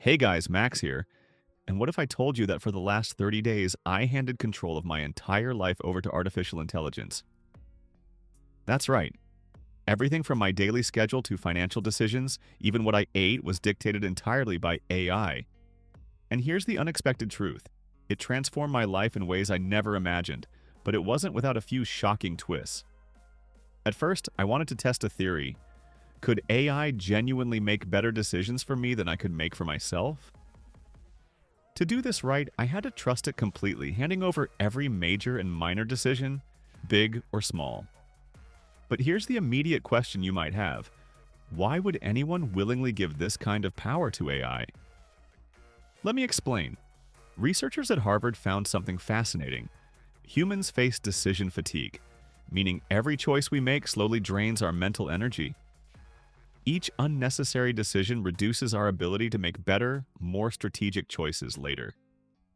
Hey guys, Max here. And what if I told you that for the last 30 days, I handed control of my entire life over to artificial intelligence? That's right. Everything from my daily schedule to financial decisions, even what I ate, was dictated entirely by AI. And here's the unexpected truth. It transformed my life in ways I never imagined, but it wasn't without a few shocking twists. At first, I wanted to test a theory. Could AI genuinely make better decisions for me than I could make for myself? To do this right, I had to trust it completely, handing over every major and minor decision, big or small. But here's the immediate question you might have. Why would anyone willingly give this kind of power to AI? Let me explain. Researchers at Harvard found something fascinating. Humans face decision fatigue, meaning every choice we make slowly drains our mental energy. Each unnecessary decision reduces our ability to make better, more strategic choices later.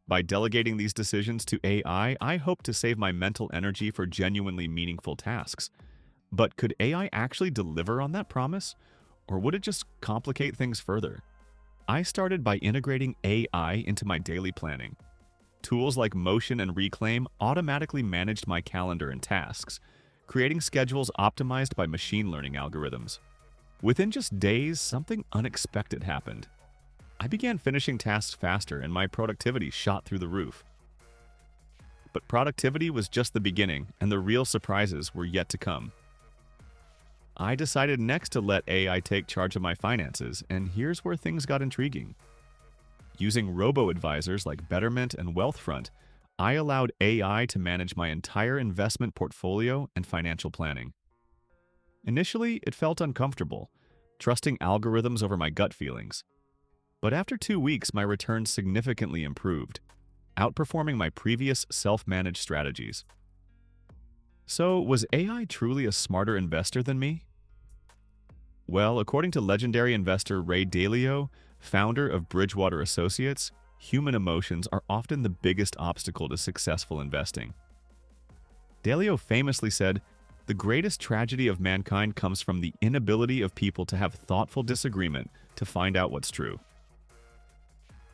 By delegating these decisions to AI, I hope to save my mental energy for genuinely meaningful tasks. But could AI actually deliver on that promise? Or would it just complicate things further? I started by integrating AI into my daily planning. Tools like Motion and Reclaim automatically managed my calendar and tasks, creating schedules optimized by machine learning algorithms. Within just days, something unexpected happened. I began finishing tasks faster and my productivity shot through the roof. But productivity was just the beginning, and the real surprises were yet to come. I decided next to let AI take charge of my finances, and here's where things got intriguing. Using robo-advisors like Betterment and Wealthfront, I allowed AI to manage my entire investment portfolio and financial planning. Initially, it felt uncomfortable, trusting algorithms over my gut feelings. But after 2 weeks, my returns significantly improved, outperforming my previous self-managed strategies. So, was AI truly a smarter investor than me? Well, according to legendary investor Ray Dalio, founder of Bridgewater Associates, human emotions are often the biggest obstacle to successful investing. Dalio famously said, "The greatest tragedy of mankind comes from the inability of people to have thoughtful disagreement to find out what's true."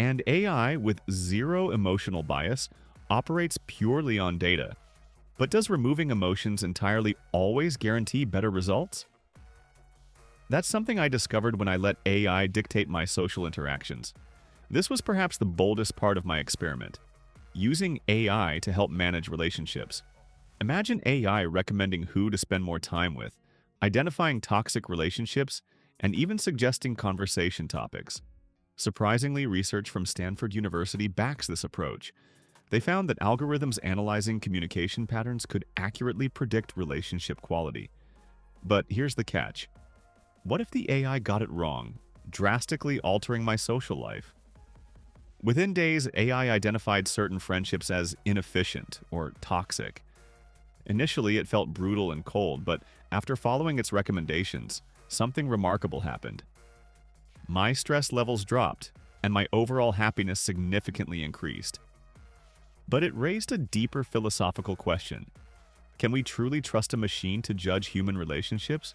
And AI, with zero emotional bias, operates purely on data. But does removing emotions entirely always guarantee better results? That's something I discovered when I let AI dictate my social interactions. This was perhaps the boldest part of my experiment, using AI to help manage relationships. Imagine AI recommending who to spend more time with, identifying toxic relationships, and even suggesting conversation topics. Surprisingly, research from Stanford University backs this approach. They found that algorithms analyzing communication patterns could accurately predict relationship quality. But here's the catch. What if the AI got it wrong, drastically altering my social life? Within days, AI identified certain friendships as inefficient or toxic. Initially, it felt brutal and cold, but after following its recommendations, something remarkable happened. My stress levels dropped, and my overall happiness significantly increased. But it raised a deeper philosophical question. Can we truly trust a machine to judge human relationships?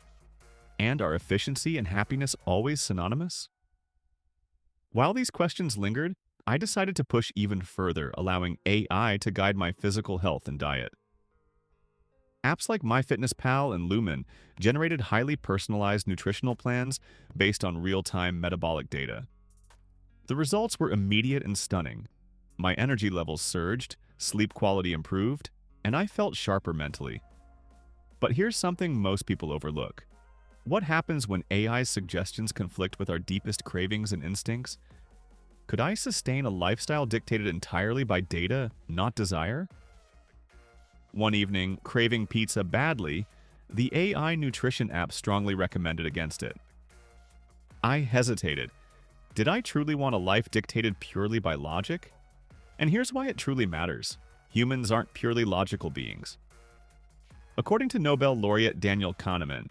And are efficiency and happiness always synonymous? While these questions lingered, I decided to push even further, allowing AI to guide my physical health and diet. Apps like MyFitnessPal and Lumen generated highly personalized nutritional plans based on real-time metabolic data. The results were immediate and stunning. My energy levels surged, sleep quality improved, and I felt sharper mentally. But here's something most people overlook. What happens when AI's suggestions conflict with our deepest cravings and instincts? Could I sustain a lifestyle dictated entirely by data, not desire? One evening, craving pizza badly, the AI nutrition app strongly recommended against it. I hesitated. Did I truly want a life dictated purely by logic? And here's why it truly matters. Humans aren't purely logical beings. According to Nobel laureate Daniel Kahneman,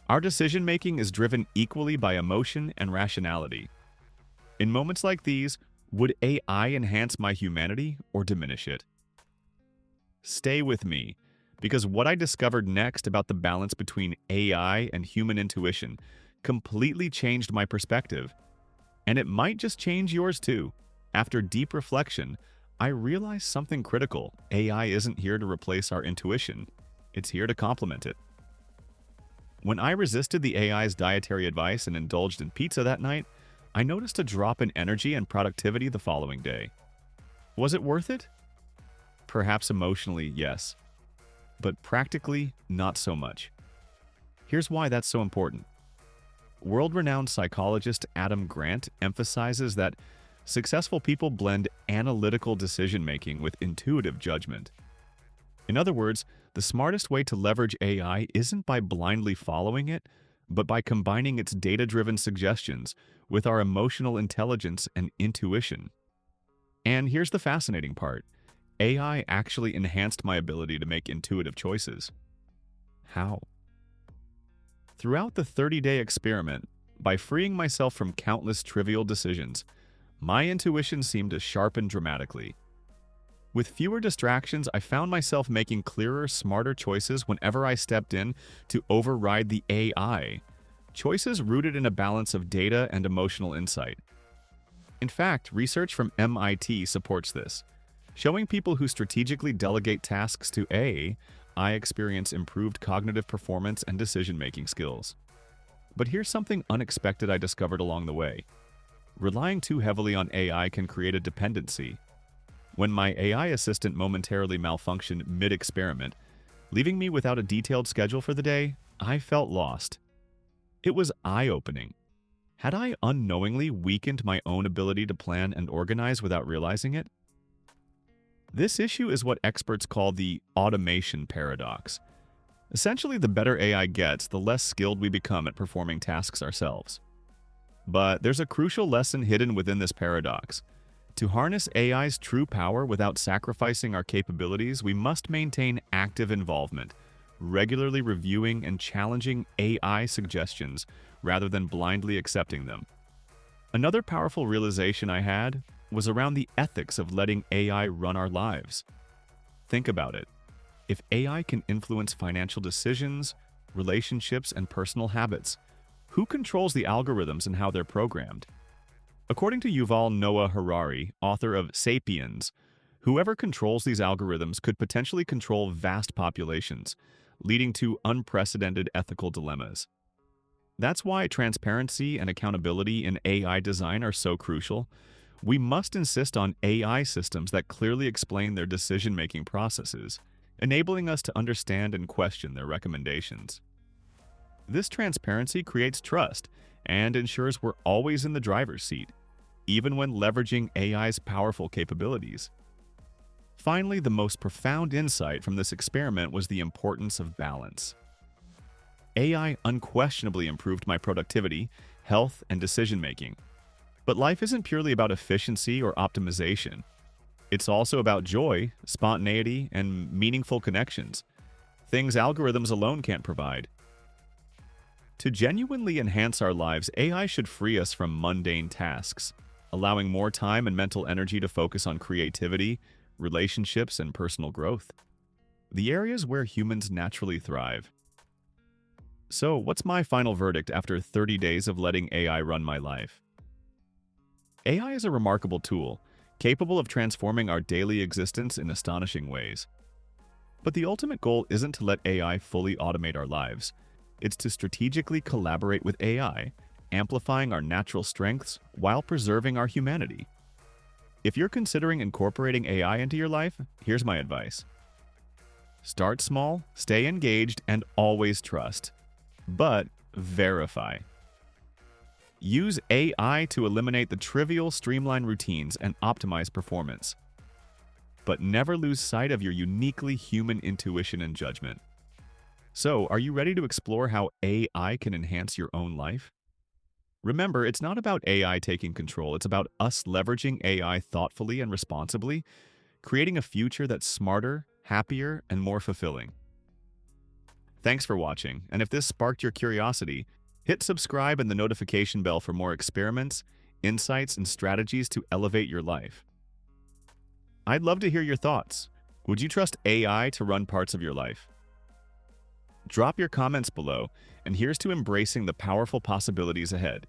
our decision-making is driven equally by emotion and rationality. In moments like these, would AI enhance my humanity or diminish it? Stay with me, because what I discovered next about the balance between AI and human intuition completely changed my perspective. And it might just change yours too. After deep reflection, I realized something critical. AI isn't here to replace our intuition. It's here to complement it. When I resisted the AI's dietary advice and indulged in pizza that night, I noticed a drop in energy and productivity the following day. Was it worth it? Perhaps emotionally, yes. But practically, not so much. Here's why that's so important. World-renowned psychologist Adam Grant emphasizes that successful people blend analytical decision-making with intuitive judgment. In other words, the smartest way to leverage AI isn't by blindly following it, but by combining its data-driven suggestions with our emotional intelligence and intuition. And here's the fascinating part. AI actually enhanced my ability to make intuitive choices. How? Throughout the 30-day experiment, by freeing myself from countless trivial decisions, my intuition seemed to sharpen dramatically. With fewer distractions, I found myself making clearer, smarter choices whenever I stepped in to override the AI. Choices rooted in a balance of data and emotional insight. In fact, research from MIT supports this. Showing people who strategically delegate tasks to AI experience improved cognitive performance and decision-making skills. But here's something unexpected I discovered along the way. Relying too heavily on AI can create a dependency. When my AI assistant momentarily malfunctioned mid-experiment, leaving me without a detailed schedule for the day, I felt lost. It was eye-opening. Had I unknowingly weakened my own ability to plan and organize without realizing it? This issue is what experts call the automation paradox. Essentially, the better AI gets, the less skilled we become at performing tasks ourselves. But there's a crucial lesson hidden within this paradox. To harness AI's true power without sacrificing our capabilities, we must maintain active involvement, regularly reviewing and challenging AI suggestions rather than blindly accepting them. Another powerful realization I had was around the ethics of letting AI run our lives. Think about it. If AI can influence financial decisions, relationships, and personal habits, who controls the algorithms and how they're programmed? According to Yuval Noah Harari, author of *Sapiens*, whoever controls these algorithms could potentially control vast populations, leading to unprecedented ethical dilemmas. That's why transparency and accountability in AI design are so crucial. We must insist on AI systems that clearly explain their decision-making processes, enabling us to understand and question their recommendations. This transparency creates trust and ensures we're always in the driver's seat, even when leveraging AI's powerful capabilities. Finally, the most profound insight from this experiment was the importance of balance. AI unquestionably improved my productivity, health, and decision-making. But life isn't purely about efficiency or optimization. It's also about joy, spontaneity, and meaningful connections, things algorithms alone can't provide. To genuinely enhance our lives, AI should free us from mundane tasks, allowing more time and mental energy to focus on creativity, relationships, and personal growth, the areas where humans naturally thrive. So, what's my final verdict after 30 days of letting AI run my life? AI is a remarkable tool, capable of transforming our daily existence in astonishing ways. But the ultimate goal isn't to let AI fully automate our lives. It's to strategically collaborate with AI, amplifying our natural strengths while preserving our humanity. If you're considering incorporating AI into your life, here's my advice. Start small, stay engaged, and always trust. But verify. Use AI to eliminate the trivial, streamline routines and optimize performance. But never lose sight of your uniquely human intuition and judgment. So, are you ready to explore how AI can enhance your own life? Remember, it's not about AI taking control, it's about us leveraging AI thoughtfully and responsibly, creating a future that's smarter, happier, and more fulfilling. Thanks for watching, and if this sparked your curiosity, hit subscribe and the notification bell for more experiments, insights, and strategies to elevate your life. I'd love to hear your thoughts. Would you trust AI to run parts of your life? Drop your comments below, and here's to embracing the powerful possibilities ahead.